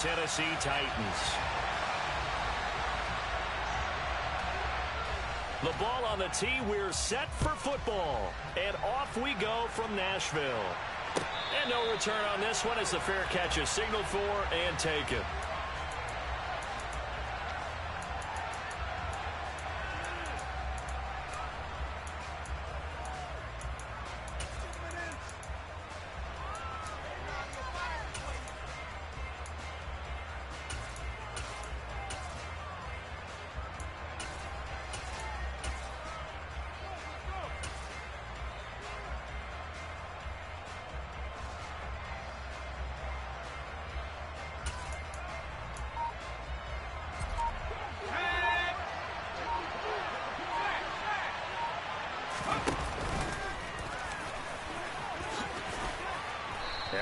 Tennessee Titans. The ball on the tee. We're set for football. And off we go from Nashville. And no return on this one as the fair catch is signaled for and taken.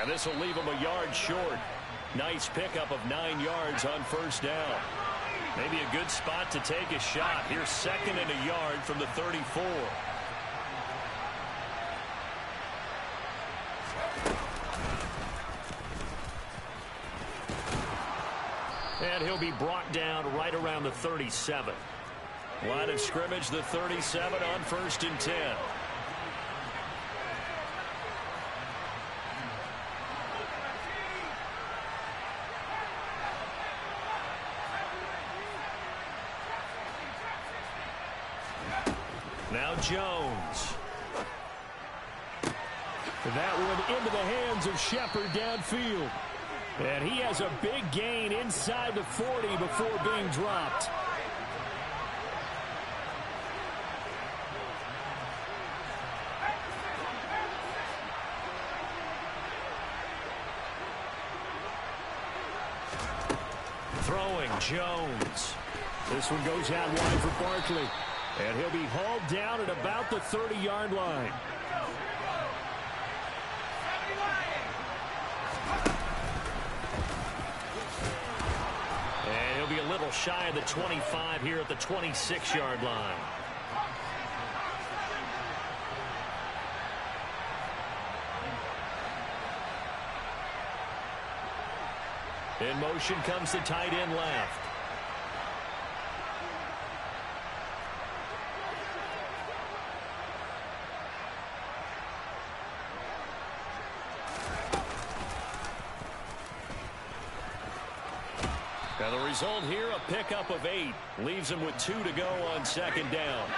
And this will leave him a yard short. Nice pickup of 9 yards on first down. Maybe a good spot to take a shot. Here's 2nd and a yard from the 34. And he'll be brought down right around the 37. Line of scrimmage, the 37 on 1st and 10. Now Jones. That one into the hands of Shepard downfield. And he has a big gain inside the 40 before being dropped. Throwing Jones. This one goes out wide for Barkley. And he'll be hauled down at about the 30-yard line. And he'll be a little shy of the 25 here at the 26-yard line. In motion comes the tight end left. Now the result here, a pickup of 8. Leaves him with 2 to go on 2nd down.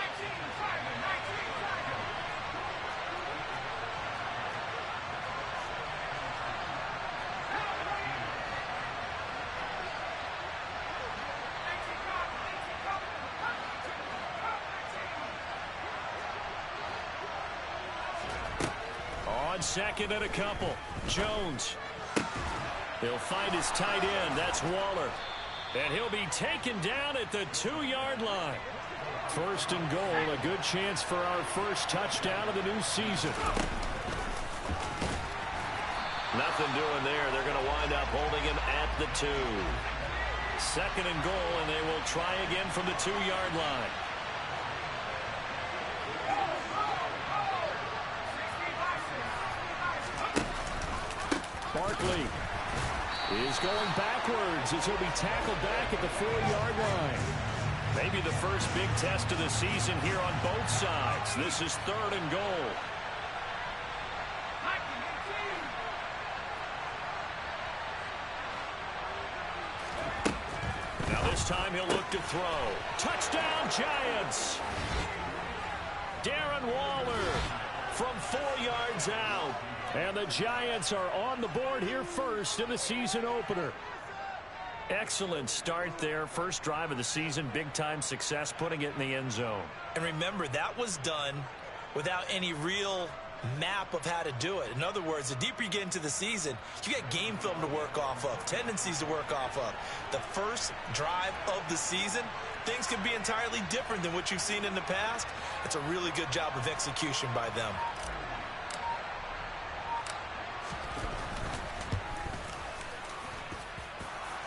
On 2nd and a couple. Jones. He'll find his tight end. That's Waller. And he'll be taken down at the 2-yard line. 1st and goal, a good chance for our first touchdown of the new season. Nothing doing there. They're going to wind up holding him at the 2. 2nd and goal, and they will try again from the 2-yard line. Barkley is going backwards as he'll be tackled back at the 4-yard line. Maybe the first big test of the season here on both sides. This is 3rd and goal. Now this time he'll look to throw. Touchdown Giants! Darren Waller from 4 yards out. And the Giants are on the board here first in the season opener. Excellent start there. First drive of the season. Big-time success putting it in the end zone. And remember, that was done without any real map of how to do it. In other words, the deeper you get into the season, you got game film to work off of, tendencies to work off of. The first drive of the season, things can be entirely different than what you've seen in the past. It's a really good job of execution by them.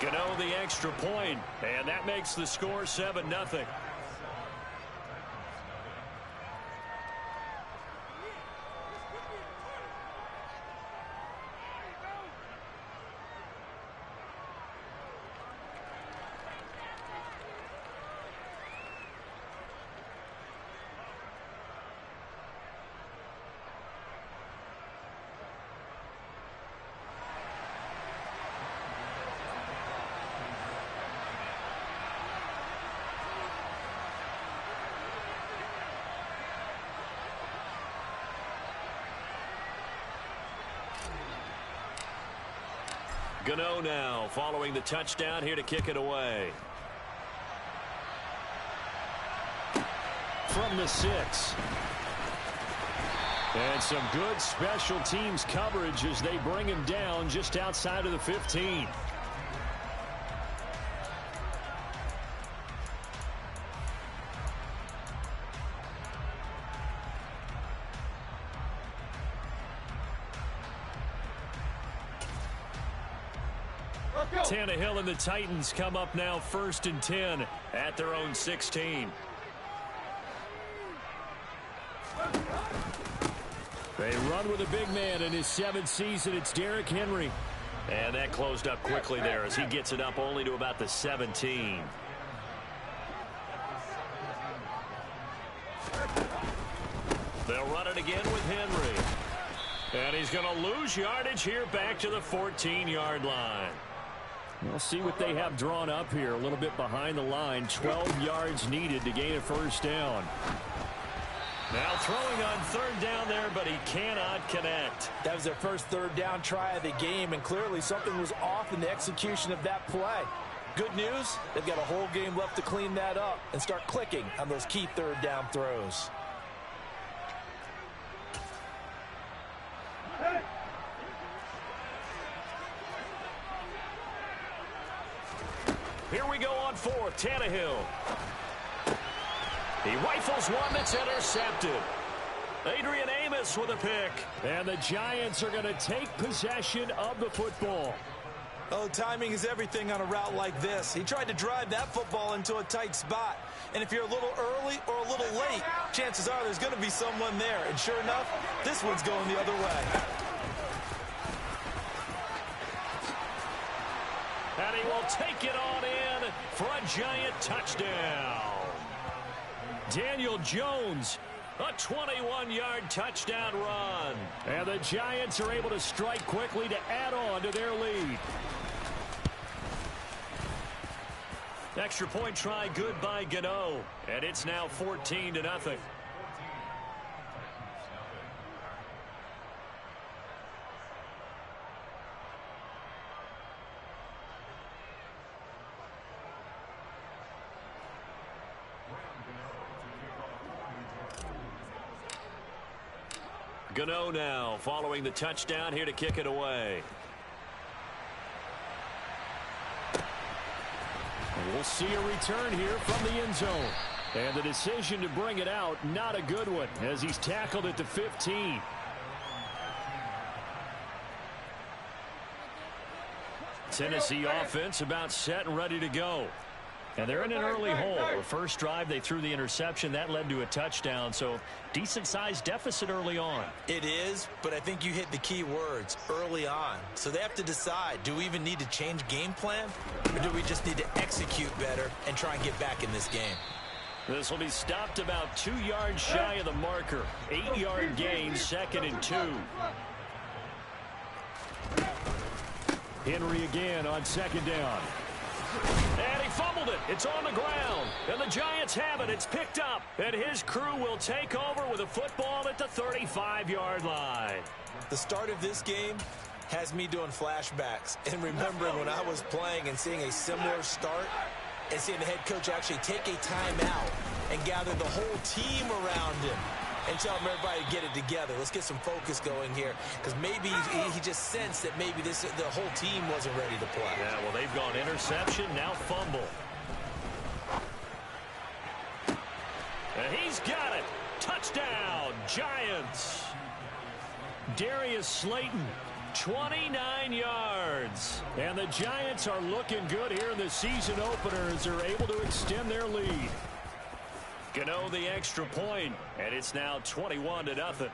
Gano the extra point, and that makes the score 7-0. Gano now following the touchdown here to kick it away. From the 6. And some good special teams coverage as they bring him down just outside of the 15. Tannehill and the Titans come up now 1st and 10 at their own 16. They run with a big man in his 7th season. It's Derrick Henry. And that closed up quickly there as he gets it up only to about the 17. They'll run it again with Henry. And he's going to lose yardage here back to the 14-yard line. We'll see what they have drawn up here. A little bit behind the line. 12 yards needed to gain a first down. Now throwing on 3rd down there, but he cannot connect. That was their first 3rd down try of the game, and clearly something was off in the execution of that play. Good news, they've got a whole game left to clean that up and start clicking on those key 3rd down throws. Here we go on 4th, Tannehill. He rifles one that's intercepted. Adrian Amos with a pick. And the Giants are going to take possession of the football. Oh, timing is everything on a route like this. He tried to drive that football into a tight spot. And if you're a little early or a little late, chances are there's going to be someone there. And sure enough, this one's going the other way. And he will take it on in for a Giant touchdown. Daniel Jones, a 21-yard touchdown run. And the Giants are able to strike quickly to add on to their lead. Extra point try good by Gano. And it's now 14-0. Gano now following the touchdown here to kick it away. We'll see a return here from the end zone. And the decision to bring it out, not a good one, as he's tackled at the 15. Tennessee offense about set and ready to go. And they're in an early hole. The first drive, they threw the interception. That led to a touchdown, so decent-sized deficit early on. It is, but I think you hit the key words, early on. So they have to decide, do we even need to change game plan, or do we just need to execute better and try and get back in this game? This will be stopped about 2 yards shy of the marker. 8-yard gain, 2nd and 2. Henry again on 2nd down. And he fumbled it. It's on the ground. And the Giants have it. It's picked up. And his crew will take over with a football at the 35-yard line. The start of this game has me doing flashbacks and remembering when I was playing and seeing a similar start and seeing the head coach actually take a timeout and gather the whole team around him and tell them everybody to get it together. Let's get some focus going here, because maybe he just sensed that maybe the whole team wasn't ready to play. Yeah, well, they've gone interception, now fumble. And he's got it. Touchdown, Giants. Darius Slayton, 29 yards. And the Giants are looking good here in the season opener as they're able to extend their lead. Gano the extra point, and it's now 21-0.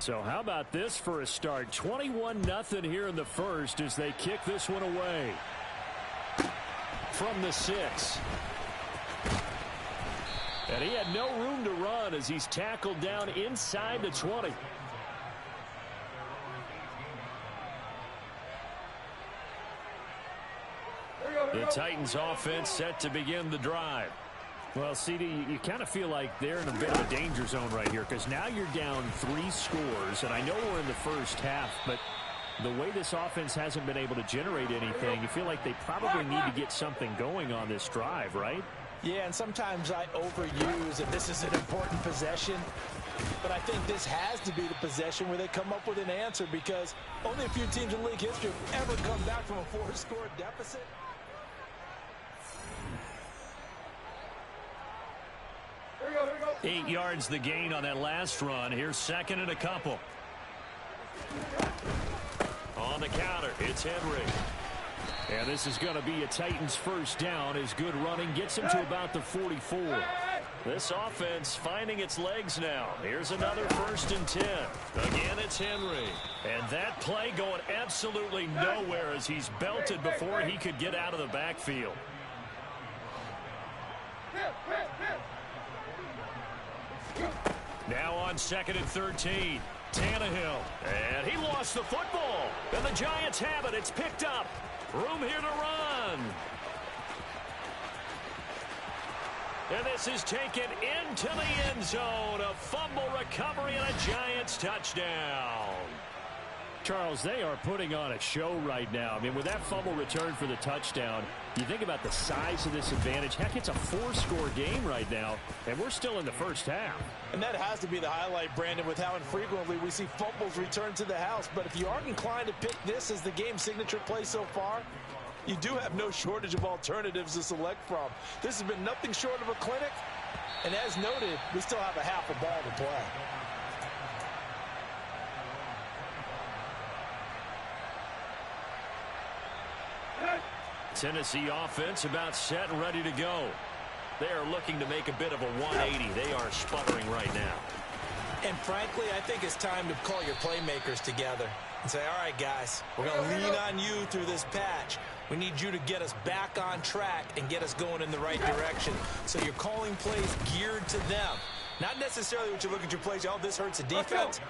So how about this for a start? 21-0 here in the first as they kick this one away. From the 6. And he had no room to run as he's tackled down inside the 20. The Titans offense set to begin the drive. Well, CD, you kind of feel like they're in a bit of a danger zone right here because now you're down 3 scores, and I know we're in the first half, but the way this offense hasn't been able to generate anything, you feel like they probably need to get something going on this drive, right? Yeah, and sometimes I overuse, and this is an important possession, but I think this has to be the possession where they come up with an answer because only a few teams in league history have ever come back from a 4-score deficit. 8 yards the gain on that last run. Here's second and a couple. On the counter, it's Henry. And this is going to be a Titans first down as good running gets him to about the 44. This offense finding its legs now. Here's another 1st and 10. Again, it's Henry. And that play going absolutely nowhere as he's belted before he could get out of the backfield. Now on 2nd and 13. Tannehill. And he lost the football. And the Giants have it. It's picked up. Room here to run. And this is taken into the end zone. A fumble recovery and a Giants touchdown. Charles, they are putting on a show right now. I mean, with that fumble return for the touchdown, you think about the size of this advantage. Heck, it's a 4-score game right now, and we're still in the first half. And that has to be the highlight, Brandon, with how infrequently we see fumbles return to the house. But if you are inclined to pick this as the game signature play so far, you do have no shortage of alternatives to select from. This has been nothing short of a clinic. And as noted, we still have a half a ball to play. Tennessee offense about set and ready to go. They are looking to make a bit of a 180. They are sputtering right now. And frankly, I think it's time to call your playmakers together and say, all right, guys, we're going to lean on you through this patch. We need you to get us back on track and get us going in the right direction. So you're calling plays geared to them. Not necessarily what you look at your plays, oh, this hurts the defense.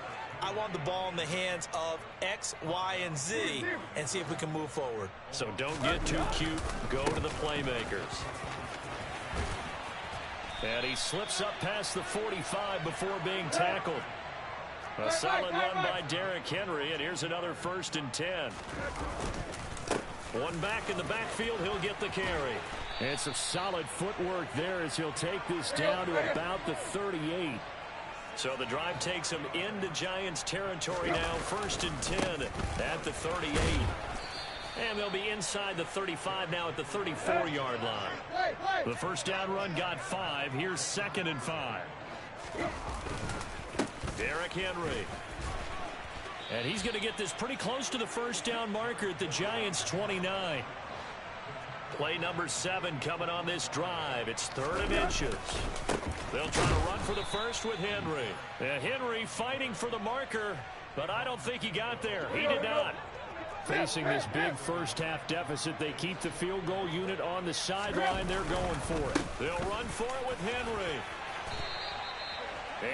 I want the ball in the hands of X, Y, and Z and see if we can move forward. So don't get too cute. Go to the playmakers. And he slips up past the 45 before being tackled. A solid run by Derrick Henry, and here's another 1st and 10. One back in the backfield, he'll get the carry. And some solid footwork there as he'll take this down to about the 38. So the drive takes him into Giants territory now, 1st and 10 at the 38. And they'll be inside the 35 now at the 34-yard line. The first down run got 5. Here's 2nd and 5. Derrick Henry. And he's going to get this pretty close to the first down marker at the Giants 29. Play number 7 coming on this drive. It's 3rd and inches. They'll try to run for the first with Henry. And Henry fighting for the marker, but I don't think he got there. He did not. Facing this big first half deficit, they keep the field goal unit on the sideline. They're going for it. They'll run for it with Henry.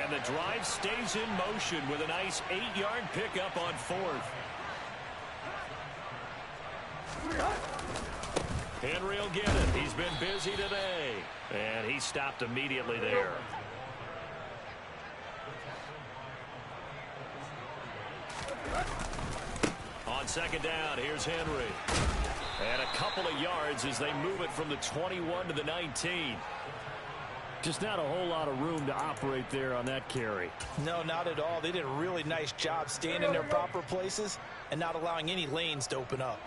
And the drive stays in motion with a nice 8-yard pickup on 4th. Henry will get it. He's been busy today. And he stopped immediately there. On 2nd down, here's Henry. And a couple of yards as they move it from the 21 to the 19. Just not a whole lot of room to operate there on that carry. No, not at all. They did a really nice job staying in their proper places and not allowing any lanes to open up.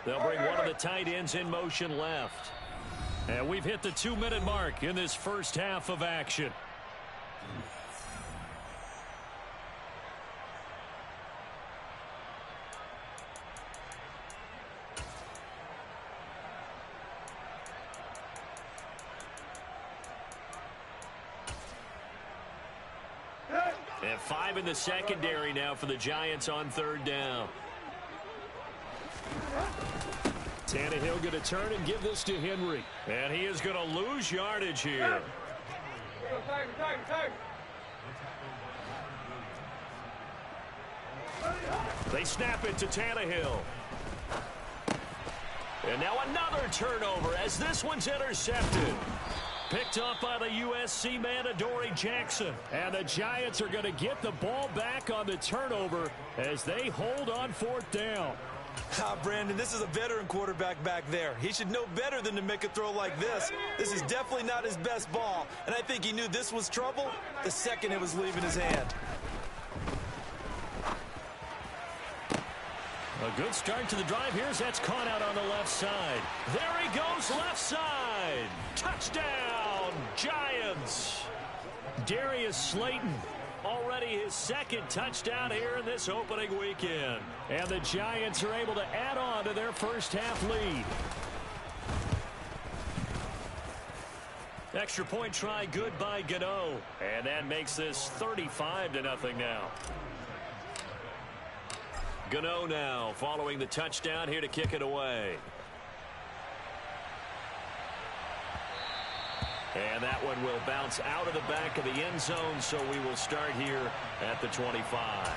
They'll bring one of the tight ends in motion left. And we've hit the 2-minute mark in this first half of action. And 5 in the secondary now for the Giants on 3rd down. Tannehill going to turn and give this to Henry. And he is going to lose yardage here. They snap it to Tannehill. And now another turnover as this one's intercepted. Picked up by the USC man, Adoree Jackson. And the Giants are going to get the ball back on the turnover as they hold on 4th down. Brandon, this is a veteran quarterback back there. He should know better than to make a throw like this. This is definitely not his best ball, and I think he knew this was trouble the second it was leaving his hand. A good start to the drive. Here's that's caught out on the left side. There he goes, left side. Touchdown, Giants. Darius Slayton, already his 2nd touchdown here in this opening weekend. And the Giants are able to add on to their first half lead. Extra point try good by Gano. And that makes this 35-0 now. Gano now following the touchdown here to kick it away. And that one will bounce out of the back of the end zone, so we will start here at the 25.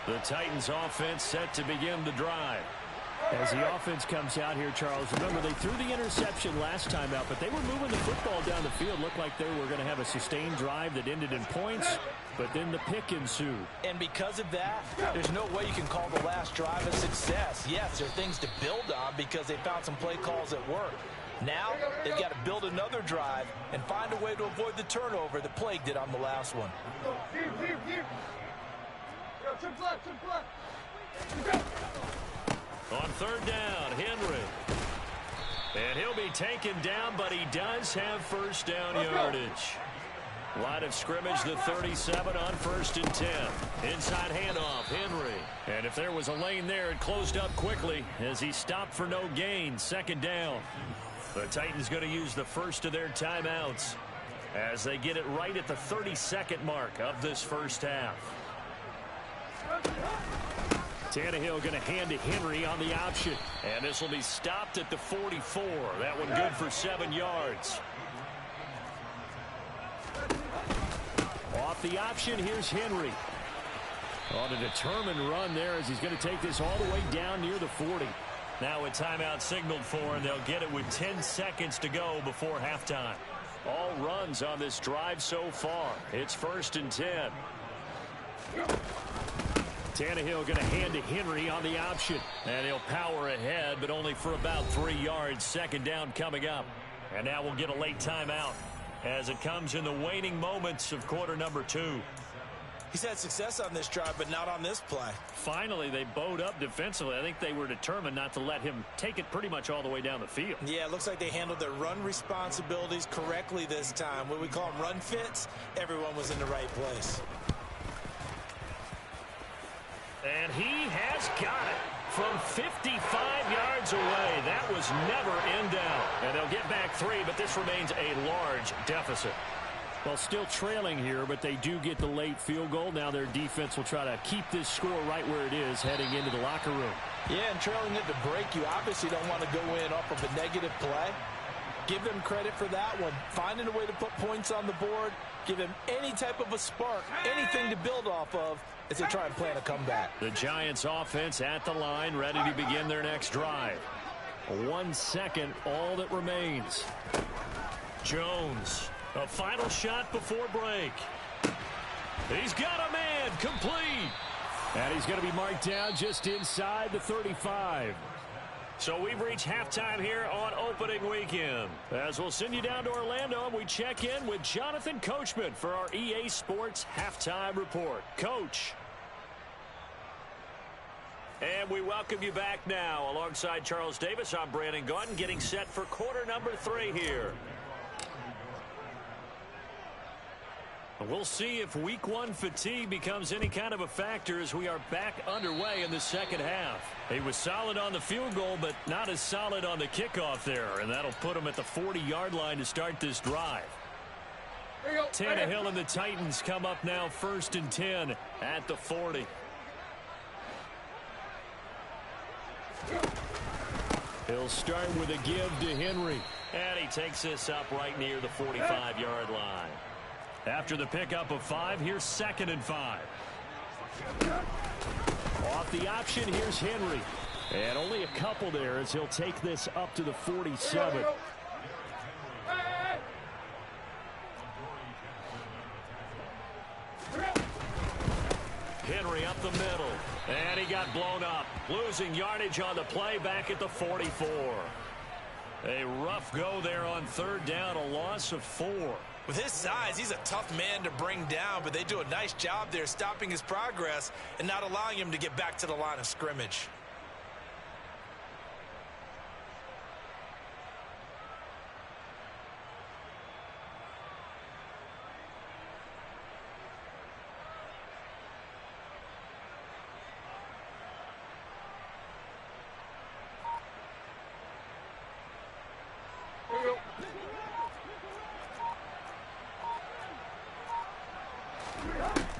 The Titans offense set to begin the drive. As the offense comes out here, Charles, remember they threw the interception last time out, but they were moving the football down the field. Looked like they were going to have a sustained drive that ended in points, but then the pick ensued. And because of that, there's no way you can call the last drive a success. Yes, there are things to build on because they found some play calls that work. Now, they've got to build another drive and find a way to avoid the turnover that plagued it on the last one. On 3rd down, Henry. And he'll be taken down, but he does have first down yardage. Line of scrimmage, the 37 on 1st and 10. Inside handoff, Henry. And if there was a lane there, it closed up quickly as he stopped for no gain. 2nd down. The Titans going to use the first of their timeouts as they get it right at the 32nd mark of this first half. Tannehill going to hand to Henry on the option. And this will be stopped at the 44. That one good for 7 yards. Off the option, here's Henry. On a determined run there as he's going to take this all the way down near the 40. Now a timeout signaled for, and they'll get it with 10 seconds to go before halftime. All runs on this drive so far. It's 1st and 10. Tannehill going to hand to Henry on the option. And he'll power ahead, but only for about 3 yards. 2nd down coming up. And now we'll get a late timeout as it comes in the waning moments of quarter number 2. He's had success on this drive, but not on this play. Finally, they bowed up defensively. I think they were determined not to let him take it pretty much all the way down the field. Yeah, it looks like they handled their run responsibilities correctly this time. What we call them run fits, everyone was in the right place. And he has got it from 55 yards away. That was never in doubt. And they'll get back 3, but this remains a large deficit. Well, still trailing here, but they do get the late field goal. Now their defense will try to keep this score right where it is heading into the locker room. Yeah, and trailing it to break, you obviously don't want to go in off of a negative play. Give them credit for that one. Finding a way to put points on the board, give them any type of a spark, anything to build off of as they try and plan a comeback. The Giants offense at the line, ready to begin their next drive. 1 second, all that remains. Jones, a final shot before break. He's got a man, complete. And he's going to be marked down just inside the 35. So we've reached halftime here on opening weekend. As we'll send you down to Orlando, and we check in with Jonathan Coachman for our EA Sports Halftime Report. Coach. And we welcome you back now. Alongside Charles Davis, I'm Brandon Gaudin, getting set for quarter number 3 here. We'll see if week 1 fatigue becomes any kind of a factor as we are back underway in the second half. He was solid on the field goal, but not as solid on the kickoff there, and that'll put him at the 40-yard line to start this drive. Tannehill and the Titans come up now 1st and 10 at the 40. He'll start with a give to Henry. And he takes this up right near the 45-yard line. After the pickup of 5, here's 2nd and 5. Off the option, here's Henry. And only a couple there as he'll take this up to the 47. Henry up the middle. And he got blown up. Losing yardage on the play back at the 44. A rough go there on third down, a loss of 4. With his size, he's a tough man to bring down, but they do a nice job there stopping his progress and not allowing him to get back to the line of scrimmage.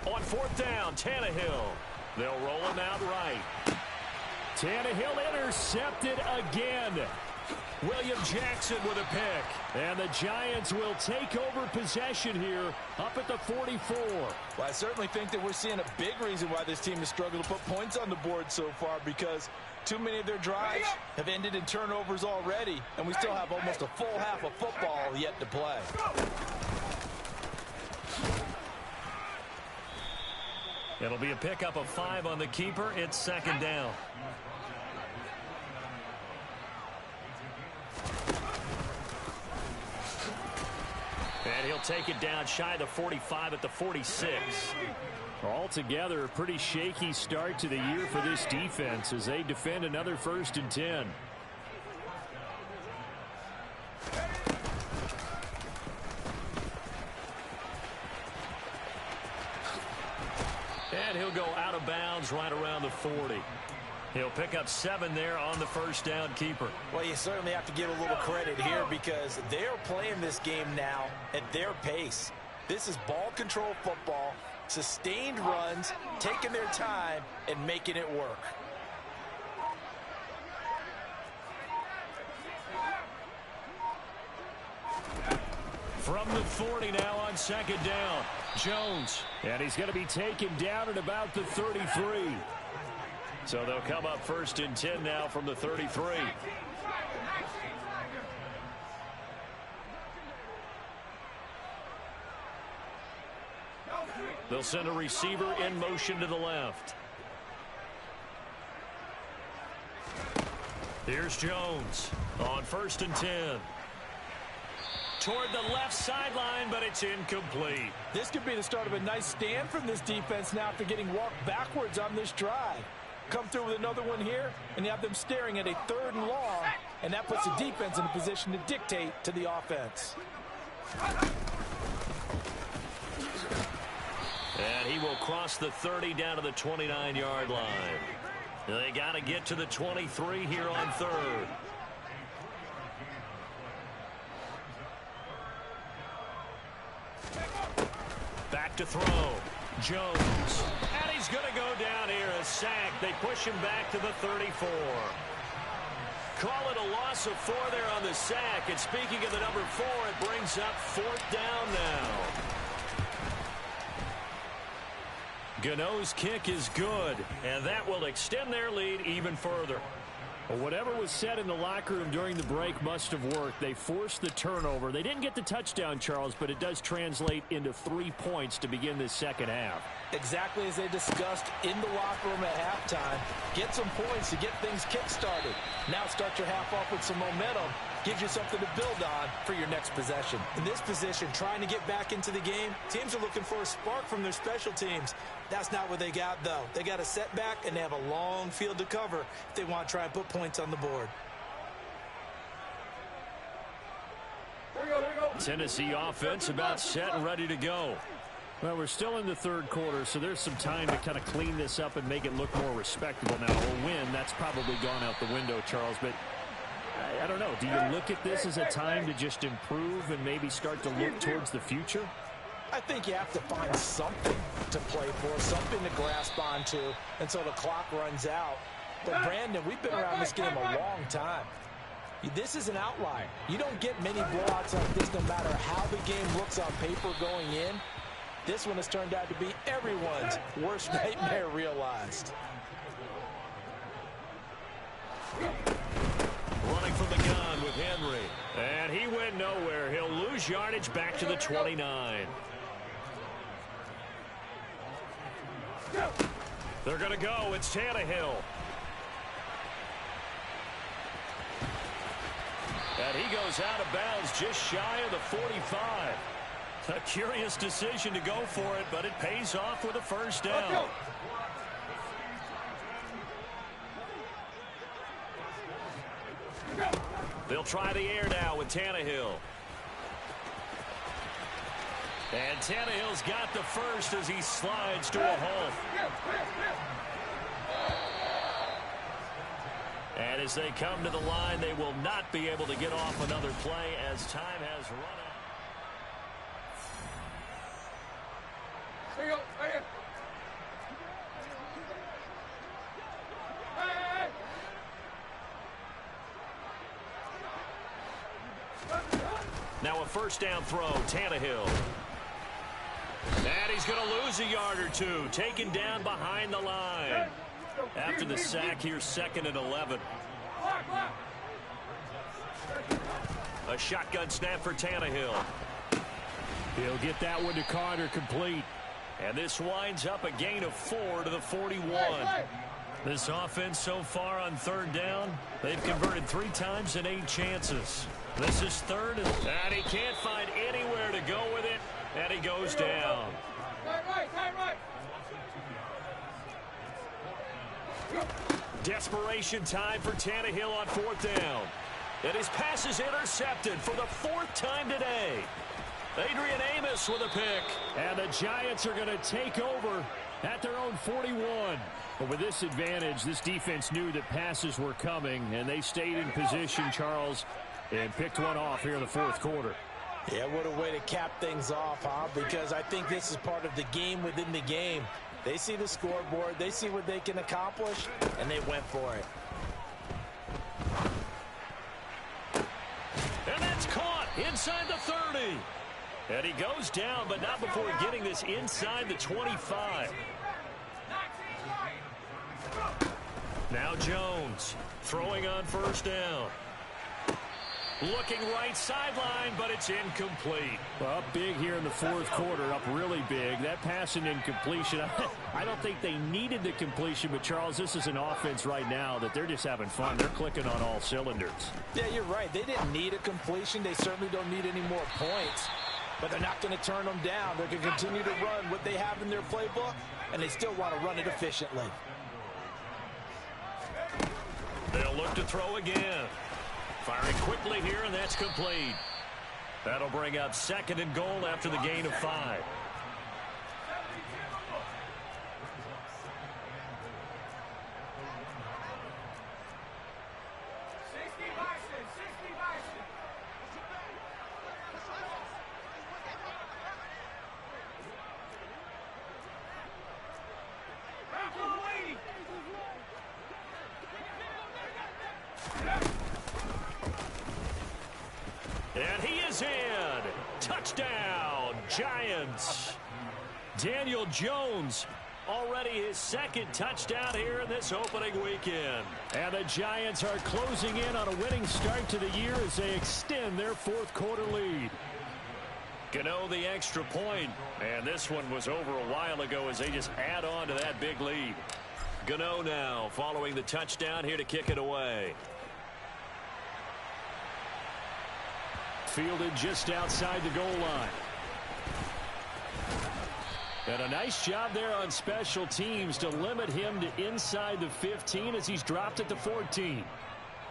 On fourth down, Tannehill. They'll roll him out right. Tannehill intercepted again. William Jackson with a pick. And the Giants will take over possession here up at the 44. Well, I certainly think that we're seeing a big reason why this team has struggled to put points on the board so far, because too many of their drives have ended in turnovers already, and we still have almost a full half of football yet to play. It'll be a pickup of 5 on the keeper. It's second down. And he'll take it down shy of the 45 at the 46. Altogether, a pretty shaky start to the year for this defense as they defend another 1st and 10. And he'll go out of bounds right around the 40. He'll pick up 7 there on the first down keeper. Well, you certainly have to give a little credit here because they're playing this game now at their pace. This is ball control football, sustained runs, taking their time, and making it work. From the 40 now on second down, Jones. And he's going to be taken down at about the 33. So they'll come up 1st and 10 now from the 33. They'll send a receiver in motion to the left. Here's Jones on 1st and 10. Toward the left sideline, but it's incomplete. This could be the start of a nice stand from this defense now after getting walked backwards on this drive. Come through with another one here, and you have them staring at a 3rd and long, and that puts the defense in a position to dictate to the offense. And he will cross the 30 down to the 29-yard line. They got to get to the 23 here on 3rd. Back to throw. Jones. And he's going to go down here, a sack. They push him back to the 34. Call it a loss of 4 there on the sack. And speaking of the number 4, it brings up 4th down now. Gano's kick is good, and that will extend their lead even further. Well, whatever was said in the locker room during the break must have worked. They forced the turnover. They didn't get the touchdown, Charles, but it does translate into 3 points to begin this second half. Exactly as they discussed in the locker room at halftime. Get some points to get things kick-started. Now start your half off with some momentum. Gives you something to build on for your next possession. In this position, trying to get back into the game, teams are looking for a spark from their special teams. That's not what they got, though. They got a setback, and they have a long field to cover if they want to try and put points on the board. Tennessee offense about set and ready to go. Well, we're still in the 3rd quarter, so there's some time to kind of clean this up and make it look more respectable now. A win, that's probably gone out the window, Charles, but I don't know. Do you look at this as a time to just improve and maybe start to look towards the future? I think you have to find something to play for, something to grasp onto until the clock runs out. But, Brandon, we've been around this game a long time. This is an outlier. You don't get many blowouts like this no matter how the game looks on paper going in. This one has turned out to be everyone's worst nightmare realized. Running from the gun with Henry. And he went nowhere. He'll lose yardage back to the 29. They're going to go. It's Tannehill. And he goes out of bounds just shy of the 45. A curious decision to go for it, but it pays off with a first down. They'll try the air now with Tannehill. And Tannehill's got the first as he slides to a halt. And as they come to the line, they will not be able to get off another play as time has run out. Now a first down throw, Tannehill. And he's going to lose a yard or two, taken down behind the line. After the sack here, 2nd and 11. A shotgun snap for Tannehill. He'll get that one to Carter, complete. And this winds up a gain of 4 to the 41. This offense so far on 3rd down, they've converted 3 times in 8 chances. This is 3rd, and he can't find anywhere to go with it, and he goes down. Desperation time for Tannehill on 4th down. And his pass is intercepted for the 4th time today. Adrian Amos with a pick. And the Giants are going to take over at their own 41. But with this advantage, this defense knew that passes were coming, and they stayed in position, Charles, and picked one off here in the 4th quarter. Yeah, what a way to cap things off, huh? Because I think this is part of the game within the game. They see the scoreboard, they see what they can accomplish, and they went for it. And that's caught inside the 30. And he goes down, but not before getting this inside the 25. Now Jones throwing on 1st down. Looking right sideline, but it's incomplete. Well, up big here in the 4th quarter, up really big. That pass and incompletion, I don't think they needed the completion, but Charles, this is an offense right now that they're just having fun. They're clicking on all cylinders. Yeah, you're right. They didn't need a completion. They certainly don't need any more points, but they're not going to turn them down. They're going to continue to run what they have in their playbook, and they still want to run it efficiently. They'll look to throw again. Firing quickly here, and that's complete. That'll bring up 2nd and goal after the gain of 5. And he is in. Touchdown, Giants. Daniel Jones, already his 2nd touchdown here in this opening weekend. And the Giants are closing in on a winning start to the year as they extend their 4th quarter lead. Gano the extra point, and this one was over a while ago as they just add on to that big lead. Gano now following the touchdown here to kick it away. Fielded just outside the goal line. And a nice job there on special teams to limit him to inside the 15 as he's dropped at the 14.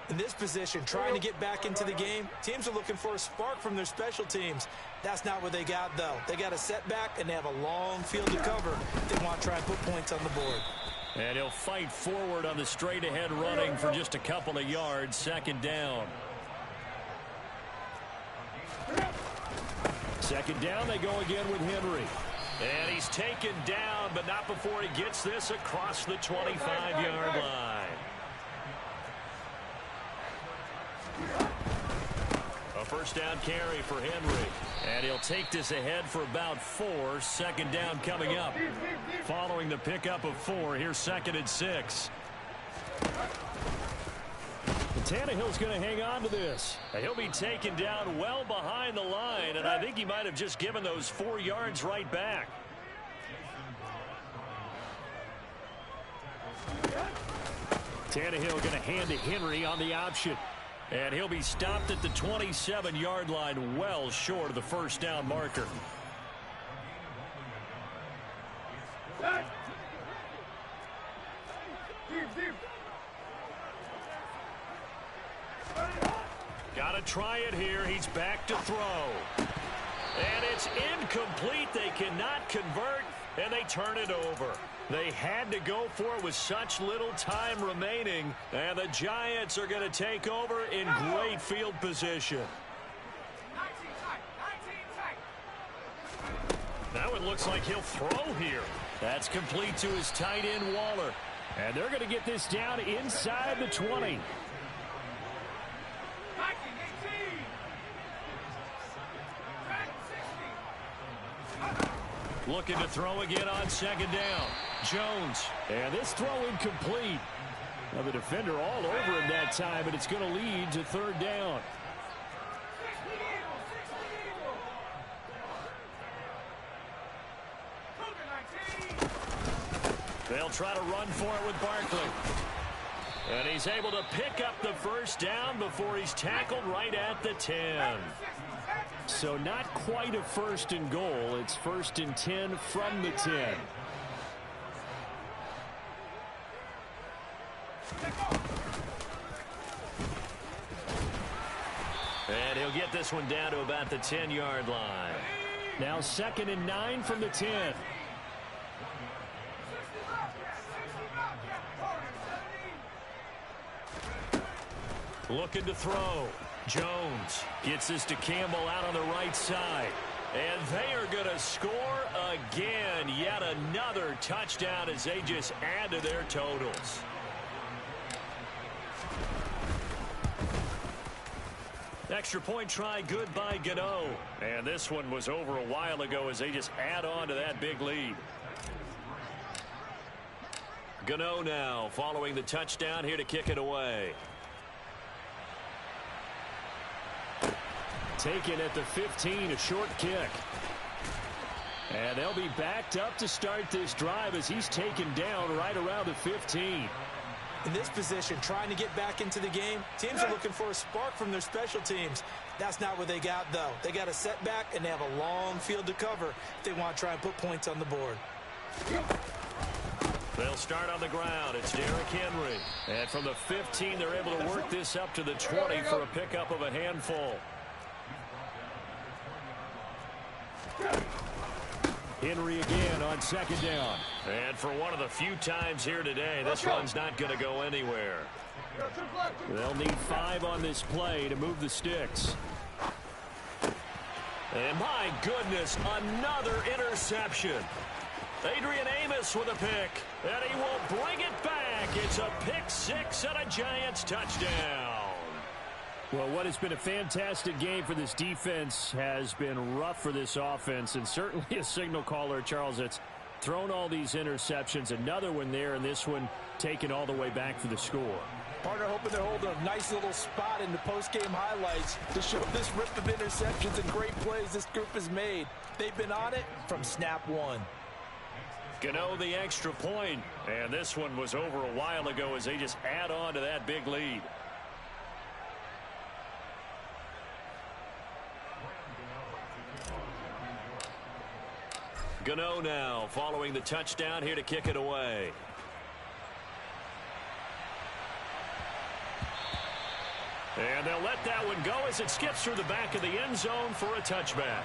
In this position, trying to get back into the game, teams are looking for a spark from their special teams. That's not what they got, though. They got a setback, and they have a long field to cover. They want to try and put points on the board. And he'll fight forward on the straight-ahead running for just a couple of yards. 2nd down. 2nd down, they go again with Henry. And he's taken down, but not before he gets this across the 25-yard line. A first down carry for Henry. And he'll take this ahead for about 4. Second down coming up. Following the pickup of 4, here's 2nd and 6. Tannehill's going to hang on to this. He'll be taken down well behind the line, and I think he might have just given those 4 yards right back. Tannehill going to hand to Henry on the option. And he'll be stopped at the 27-yard line, well short of the first down marker. Got to try it here. He's back to throw. And it's incomplete. They cannot convert, and they turn it over. They had to go for it with such little time remaining, and the Giants are going to take over in great field position. Now it looks like he'll throw here. That's complete to his tight end, Waller. And they're going to get this down inside the 20. Looking to throw again on second down. Jones. And this throw incomplete. Now the defender all over him that time, but it's going to lead to third down. They'll try to run for it with Barkley. And he's able to pick up the first down before he's tackled right at the 10. So not quite a 1st and goal. It's 1st and 10 from the 10. And he'll get this one down to about the 10-yard line. Now 2nd and 9 from the 10. Looking to throw. Jones gets this to Campbell out on the right side. And they are going to score again. Yet another touchdown as they just add to their totals. Extra point try good by Gano. And this one was over a while ago as they just add on to that big lead. Gano now following the touchdown here to kick it away. Taken at the 15, a short kick. And they'll be backed up to start this drive as he's taken down right around the 15. In this position, trying to get back into the game, teams are looking for a spark from their special teams. That's not what they got, though. They got a setback, and they have a long field to cover if they want to try and put points on the board. They'll start on the ground. It's Derrick Henry. And from the 15, they're able to work this up to the 20 for a pickup of a handful. Henry again on second down. And for one of the few times here today, this one's not going to go anywhere. They'll need 5 on this play to move the sticks. And my goodness, another interception. Adrian Amos with a pick, and he will bring it back. It's a pick 6 and a Giants touchdown. Well, what has been a fantastic game for this defense has been rough for this offense, and certainly a signal caller, Charles, that's thrown all these interceptions. Another one there, and this one taken all the way back for the score. Partner hoping they're holding a nice little spot in the post-game highlights to show this rip of interceptions and great plays this group has made. They've been on it from snap one. Gano the extra point, and this one was over a while ago as they just add on to that big lead. Gano now following the touchdown here to kick it away. And they'll let that one go as it skips through the back of the end zone for a touchback.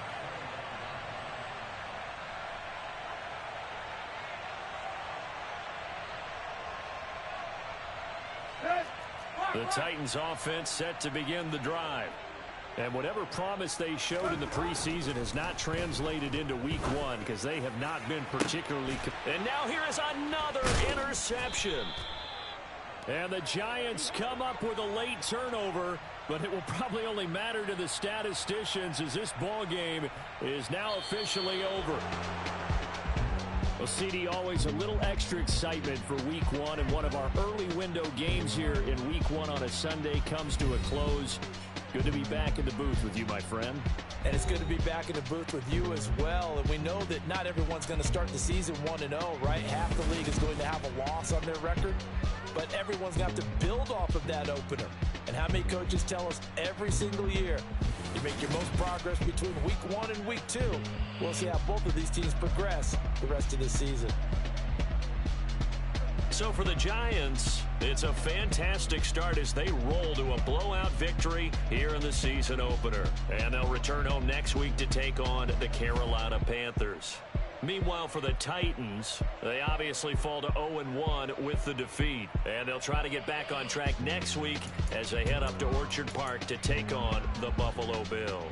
The Titans offense set to begin the drive. And whatever promise they showed in the preseason has not translated into week 1 because they have not been particularly. And now here is another interception. And the Giants come up with a late turnover But it will probably only matter to the statisticians as this ball game is now officially over. Well, CD, always a little extra excitement for Week 1, and one of our early window games here in Week 1 on a Sunday comes to a close. Good to be back in the booth with you, my friend. And it's good to be back in the booth with you as well. And we know that not everyone's going to start the season 1-0, right? Half the league is going to have a loss on their record. But everyone's going to have to build off of that opener. And how many coaches tell us every single year, you make your most progress between Week 1 and Week 2. We'll see how both of these teams progress the rest of the season. So for the Giants, it's a fantastic start as they roll to a blowout victory here in the season opener. And they'll return home next week to take on the Carolina Panthers. Meanwhile, for the Titans, they obviously fall to 0-1 with the defeat. And they'll try to get back on track next week as they head up to Orchard Park to take on the Buffalo Bills.